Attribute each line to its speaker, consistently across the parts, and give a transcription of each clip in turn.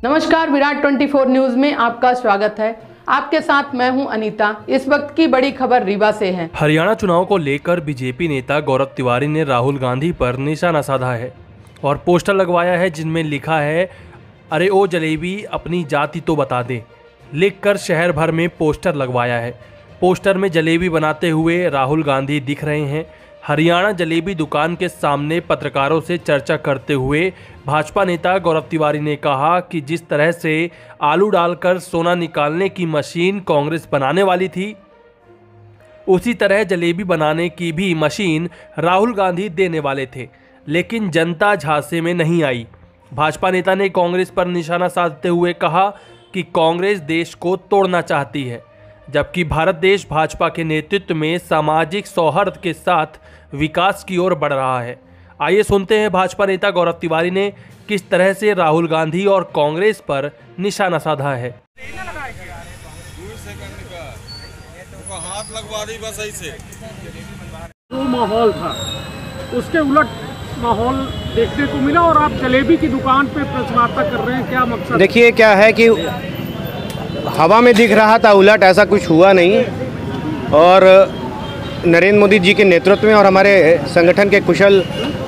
Speaker 1: नमस्कार, विराट 24 न्यूज में आपका स्वागत है। आपके साथ मैं हूं अनीता। इस वक्त की बड़ी खबर रीवा से है।
Speaker 2: हरियाणा चुनाव को लेकर बीजेपी नेता गौरव तिवारी ने राहुल गांधी पर निशाना साधा है और पोस्टर लगवाया है जिनमें लिखा है, अरे ओ जलेबी अपनी जाति तो बता दे। लिखकर शहर भर में पोस्टर लगवाया है। पोस्टर में जलेबी बनाते हुए राहुल गांधी दिख रहे हैं। हरियाणा जलेबी दुकान के सामने पत्रकारों से चर्चा करते हुए भाजपा नेता गौरव तिवारी ने कहा कि जिस तरह से आलू डालकर सोना निकालने की मशीन कांग्रेस बनाने वाली थी, उसी तरह जलेबी बनाने की भी मशीन राहुल गांधी देने वाले थे, लेकिन जनता झांसे में नहीं आई। भाजपा नेता ने कांग्रेस पर निशाना साधते हुए कहा कि कांग्रेस देश को तोड़ना चाहती है, जबकि भारत देश भाजपा के नेतृत्व में सामाजिक सौहार्द के साथ विकास की ओर बढ़ रहा है। आइए सुनते हैं भाजपा नेता गौरव तिवारी ने किस तरह से राहुल गांधी और कांग्रेस पर निशाना साधा है।
Speaker 3: हाथ लगवा दी बस ऐसे।
Speaker 4: जो माहौल था उसके उलट माहौल देखने को मिला और आप जलेबी की दुकान पे प्रेस वार्ता कर रहे हैं, क्या मकसद?
Speaker 5: देखिए, क्या है कि हवा में दिख रहा था, उलट ऐसा कुछ हुआ नहीं। और नरेंद्र मोदी जी के नेतृत्व में और हमारे संगठन के कुशल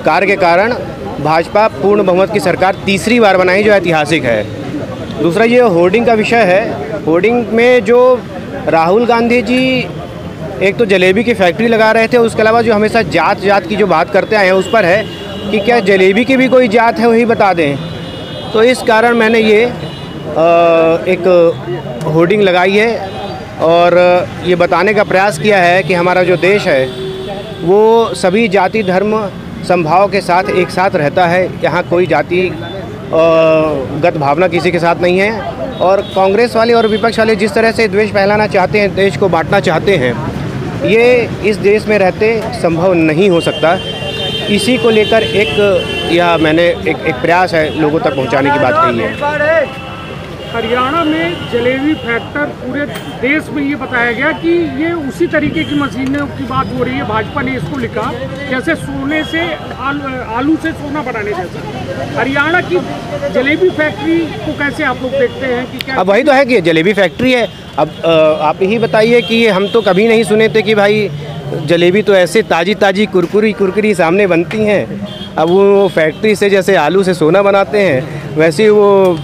Speaker 5: कार्य के कारण भाजपा पूर्ण बहुमत की सरकार तीसरी बार बनाई, जो ऐतिहासिक है। दूसरा, ये होर्डिंग का विषय है। होर्डिंग में जो राहुल गांधी जी एक तो जलेबी की फैक्ट्री लगा रहे थे, उसके अलावा जो हमेशा जात की जो बात करते आए हैं उस पर है कि क्या जलेबी की भी कोई जात है, वही बता दें। तो इस कारण मैंने ये एक होर्डिंग लगाई है और ये बताने का प्रयास किया है कि हमारा जो देश है वो सभी जाति धर्म समभाव के साथ एक साथ रहता है। यहाँ कोई जाति गत भावना किसी के साथ नहीं है। और कांग्रेस वाले और विपक्ष वाले जिस तरह से द्वेष फैलाना चाहते हैं, देश को बांटना चाहते हैं, ये इस देश में रहते संभव नहीं हो सकता। इसी को लेकर मैंने एक प्रयास है लोगों तक पहुँचाने की बात कही है।
Speaker 4: हरियाणा में जलेबी फैक्टर पूरे देश में ये बताया गया कि ये उसी तरीके की मशीनों की बात हो रही है। भाजपा ने इसको लिखा जैसे सोने से आलू से सोना बनाने जैसा। हरियाणा की जलेबी फैक्ट्री को कैसे आप लोग देखते हैं कि क्या?
Speaker 5: अब वही तो है कि जलेबी फैक्ट्री है। अब आप यही बताइए कि हम तो कभी नहीं सुने थे कि भाई जलेबी तो ऐसे ताजी कुरकुरी सामने बनती हैं। अब वो फैक्ट्री से जैसे आलू से सोना बनाते हैं, वैसे वो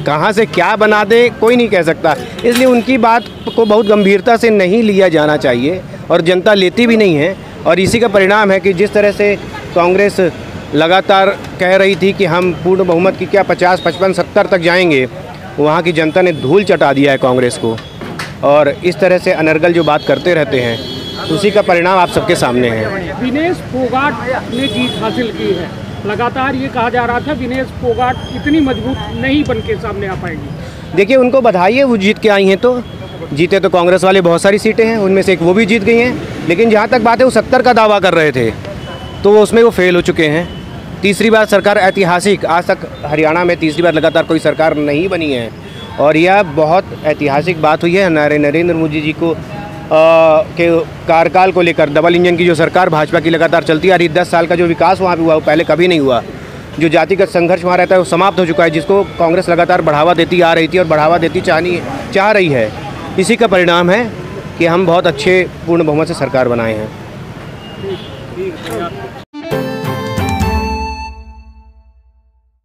Speaker 5: कहाँ से क्या बना दे कोई नहीं कह सकता। इसलिए उनकी बात को बहुत गंभीरता से नहीं लिया जाना चाहिए और जनता लेती भी नहीं है। और इसी का परिणाम है कि जिस तरह से कांग्रेस लगातार कह रही थी कि हम पूर्ण बहुमत की क्या 50, 55, 70 तक जाएंगे, वहाँ की जनता ने धूल चटा दिया है कांग्रेस को। और इस तरह से अनर्गल जो बात करते रहते हैं, उसी का परिणाम आप सबके सामने है।
Speaker 4: विनेश फोगाट ने जीत हासिल की है। लगातार ये कहा जा रहा था विनेश फोगाट इतनी मजबूत नहीं बन के सामने आ पाएंगी।
Speaker 5: देखिए, उनको बधाई है, वो जीत के आई हैं। तो जीते तो कांग्रेस वाले बहुत सारी सीटें हैं, उनमें से एक वो भी जीत गई हैं। लेकिन जहाँ तक बात है, वो 70 का दावा कर रहे थे, तो उसमें वो फेल हो चुके हैं। तीसरी बार सरकार ऐतिहासिक, आज तक हरियाणा में तीसरी बार लगातार कोई सरकार नहीं बनी है। और यह बहुत ऐतिहासिक बात हुई है। नरेंद्र मोदी जी को के कार्यकाल को लेकर डबल इंजन की जो सरकार भाजपा की लगातार चलती आ रही, 10 साल का जो विकास वहाँ पे हुआ वो पहले कभी नहीं हुआ। जो जातिगत संघर्ष वहाँ रहता है वो समाप्त हो चुका है, जिसको कांग्रेस लगातार बढ़ावा देती आ रही थी और बढ़ावा देती चाह रही है। इसी का परिणाम है कि हम बहुत अच्छे पूर्ण बहुमत से सरकार बनाए हैं।